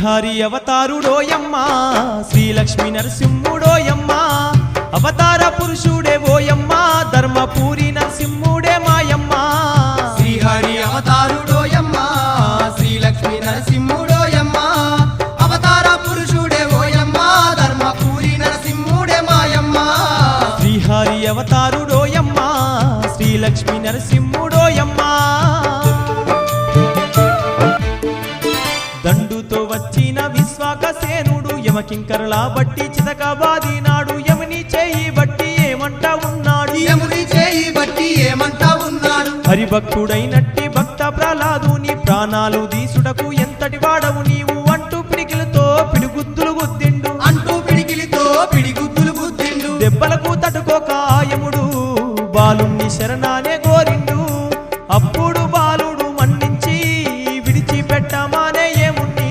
శ్రీహరి అవతారుడోయమ్మ శ్రీలక్ష్మీ నరసింహుడోయమ్మ అవతార పురుషుడే ఓయమ్మ ధర్మపూరి నరసింహుడే మాయమ్మ శ్రీహరి అవతారుడోయమ్మ శ్రీలక్ష్మీ నరసింహుడోయమ్మ అవతార పురుషుడే ఓయమ్మ ధర్మపూరి నరసింహుడే మాయమ్మ శ్రీహరి అవతారుడోయమ్మ శ్రీలక్ష్మీ నరసింహుడోయమ్మ దండుతో వచ్చిన విశ్వాకసేనుడు యమకింకరలా బట్టి చితకబాదినాడు యముని చేయి బట్టి ఏమంటా ఉన్నాడు యముని చేయి బట్టి ఏమంటా ఉన్నాడు హరిభక్తుడైనట్టి భక్త ప్రహ్లాదుని ప్రాణాలు దీసుడకు ఎంతటి వాడవు నీవు అంటూ పిడికిలతో పిడిగుద్దులు గుద్దిండు పిడిగుద్దులు గుద్దిండు దెబ్బలకు తట్టుకోక యముడు బాలుణ్ణి శరణానే గోరిండు అప్పుడు బాలుడు మన్నించి విడిచిపెట్టమానే ఏముణ్ణి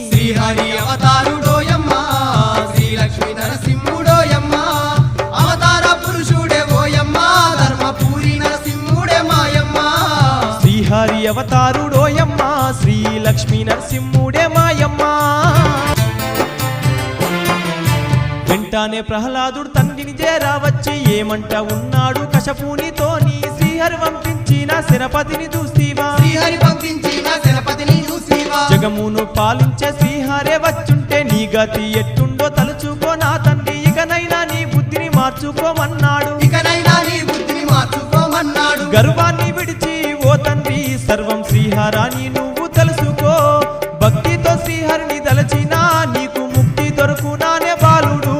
శ్రీహరి అవతారుడోయమ్మ శ్రీలక్ష్మీ నరసింహుడోయమ్మ అవతార పురుషుడే ఓయమ్మ ధర్మపూరి నరసింహుడే మాయమ్మ శ్రీహరి అవతారుడోయమ్మ శ్రీలక్ష్మీ నరసింహుడే మాయమ్మ వెంటనే ప్రహ్లాదుడు తండ్రిని చేరావచ్చి ఏమంట ఉన్నాడు కశపునితోని శ్రీహరి పంపించిన శరపతిని చూస్తీవా శ్రీహరి పంపించిన శరపతిని చూస్తీవా జగమును పాలించే శ్రీహరే వచ్చుంటే నీ గతి ఎట్టుండో తలుచుకో నా తండ్రి ఇకనైనా నీ బుద్ధిని మార్చుకోమన్నాడు గర్వాన్ని విడిచి ఓ తండ్రి సర్వం శ్రీహరాని నువ్వు తెలుసుకో భక్తితో శ్రీహరిని తలచినా నీకు ముక్తి దొరుకునానే బాలుడు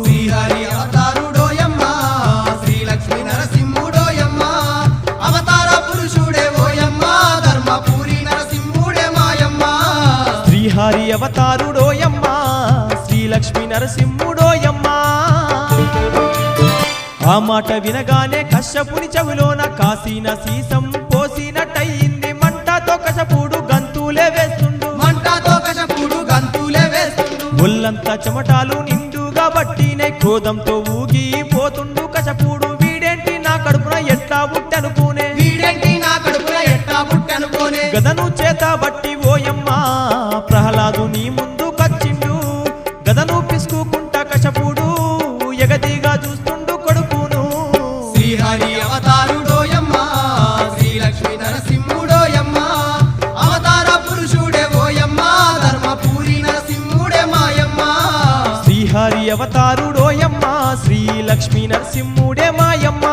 శ్రీహరి అవతారుడోయమ్మ శ్రీలక్ష్మీ నరసింహుడోయమ్మ అవతార పురుషుడే ఓయమ్మ ధర్మపూరి నరసింహుడే మాయమ్మ శ్రీహరి అవతారుడోయమ్మ శ్రీలక్ష్మీ నరసింహుడోయమ్మ ఆ మాట వినగానే కశ్యపుని చెవిలోన కాసిన సీసం పోసినట్టయింది మంటతో కశపుడు గంతులే వేస్తుండు ఒళ్ళంతా చెమటాలు నిండుగా బట్టినే క్రోధంతో ఊగిపోతుండు కశపుడు వీడేంటి నా కడుపున ఎట్లా పుట్టనుకోనే గదను చేత బట్టి ఓయమ్మ ప్రహ్లాదు నీ ముందు కచ్చిండు గదను పిసుకుంటా కశపుడు ఎగదిగా చూస్తుండు కొడుకును శ్రీహరి అవతారుడోయమ్మ శ్రీలక్ష్మీ నరసింహుడోయమ్మ అవతార పురుషుడే ఓయమ్మ ధర్మపూరి నరసింహుడే మాయమ్మ శ్రీహరి అవతారుడోయమ్మ శ్రీలక్ష్మీ నరసింహుడే మాయమ్మ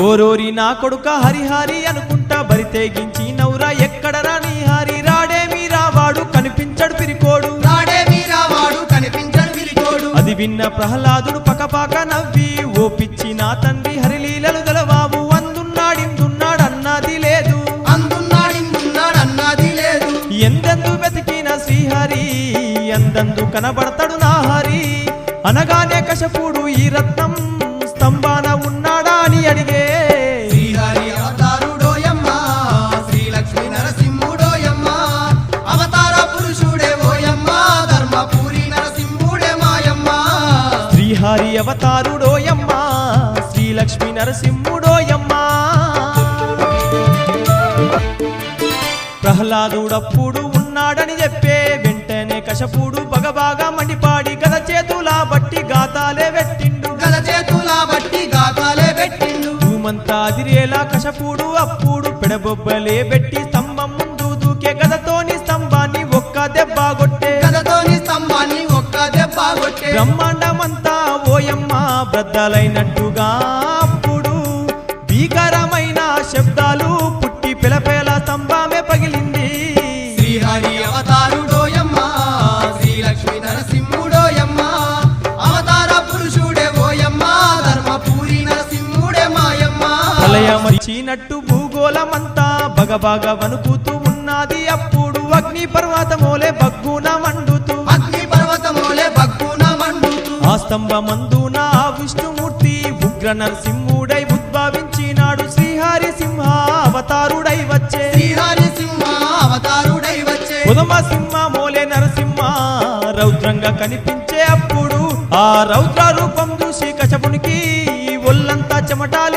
ఓరోరి నా కొడుక హరిహరి అనుకుంటా బరి తెగించి నౌరా ఎక్కడరా నీ హరి రాడేమి రావాడు కనిపించడు పిరికోడు అది విన్న ప్రహ్లాదుడు పకపాక నవ్వి ఓ పిచ్చి నా తండ్రి హరిలీలలు గలవావు అందున్నాడిందున్నాడన్నది లేదు ఎందెందు వెతికిన శ్రీహరి ఎందెందు కనబడతాడు నా హరి అనగానే కశపుడు ఈ రత్నం స్తంభాన ఉన్నాడా అని అడిగే శ్రీహరి అవతారుడోయమ్మ శ్రీలక్ష్మీ నరసింహుడోయమ్మ అవతార పురుషుడే ఓయమ్మ ధర్మపూరి నరసింహుడే మాయమ్మ శ్రీహరి అవతారుడోయమ్మ శ్రీలక్ష్మీ నరసింహుడోయమ్మ ప్రహ్లాదుడప్పుడు ఉన్నాడని చెప్పే వెంటనే కశపుడు బగబాగా మండిపాడి గద చేతులా బట్టి గాతాలే పెట్టిండు భూమంతా అదిరేలా కశపుడు అప్పుడు పెడబొబ్బలే పెట్టి స్తంభం ముందు దూకే గదతోని స్తంభాన్ని ఒక్క దెబ్బ కొట్టే బ్రహ్మాండమంతా ఓయమ్మ బ్రద్దలైనట్టుగా అప్పుడు భీకరమైన శబ్దాలు పుట్టి పిలపేల స్తంభమే పగిలింది శ్రీహరి అవతారుడోయమ్మ శ్రీలక్ష్మీ నరసింహుడోయమ్మ అవతార పురుషుడే ఓయమ్మ ధర్మపూరి నరసింహుడే మాయమ్మ ప్రళయమరిచినట్టు భూగోళమంతా బగబాగా వణుకుతూ ఉన్నది అప్పుడు అగ్ని పర్వతమోలే బగ్గున మండుతూ ఆ స్తంభమందున విష్ణుమూర్తి ఉగ్ర నరసింహుడై ఉద్భవించినాడు శ్రీహరి సింహ అవతారుడై వచ్చే ఉదమ సింహ మోలే నరసింహ రౌద్రంగా కనిపించే అప్పుడు ఆ రౌద్ర రూపం చూసి కశపునికి ఒళ్ళంతా చెమటాలు